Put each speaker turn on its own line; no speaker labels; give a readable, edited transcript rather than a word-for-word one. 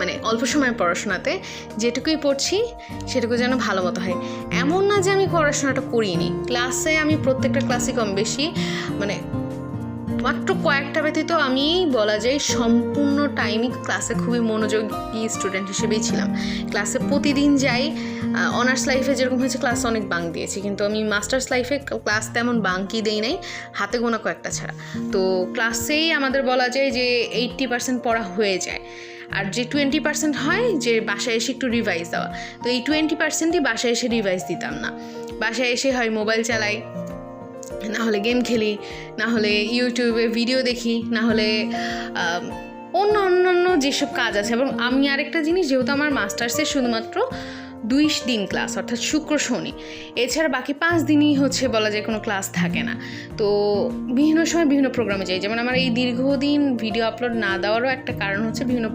মানে অল্প সময় পড়াশোনাতে যেটুকুই পড়ছি সেটুকু যেন ভালো মতো হয়। এমন না যে আমি পড়াশোনাটা করিনি, ক্লাসে আমি প্রত্যেকটা ক্লাসে কম বেশি মানে মাত্র কয়েকটা ব্যতীত আমি বলা যায় সম্পূর্ণ টাইমই ক্লাসে খুবই মনোযোগী স্টুডেন্ট হিসেবেই ছিলাম। ক্লাসে প্রতিদিন যাই। অনার্স লাইফে যেরকম হয়েছে ক্লাস অনেক বাঙ্ক দিয়েছি, কিন্তু আমি মাস্টার্স লাইফে ক্লাস তেমন বাঙ্কই দেই নাই, হাতে গোনা কয়েকটা ছাড়া। তো ক্লাসেই আমাদের বলা যায় যে 80% পড়া হয়ে যায়, আর যে 20% হয় যে বাসায় এসে একটু রিভাইজ দেওয়া, তো এই 20%ই বাসায় এসে রিভাইজ দিতাম না। বাসায় এসে হয় মোবাইল চালাই, না হলে গেম খেলি, না হলে ইউটিউবে ভিডিও দেখি, না হলে অন্যান্য যেসব কাজ আছে। এবং আমি আরেকটা জিনিস, যেহেতু আমার মাস্টার্সের শুধুমাত্র 2 দিন ক্লাস, অর্থাৎ শুক্র শনি, এছাড়া বাকি 5 দিনই হচ্ছে বলা যায় কোনো ক্লাস থাকে না। তো বিভিন্ন সময় বিভিন্ন প্রোগ্রামে যাই। যেমন আমার এই দীর্ঘদিন ভিডিও আপলোড না দেওয়ারও একটা কারণ হচ্ছে বিভিন্ন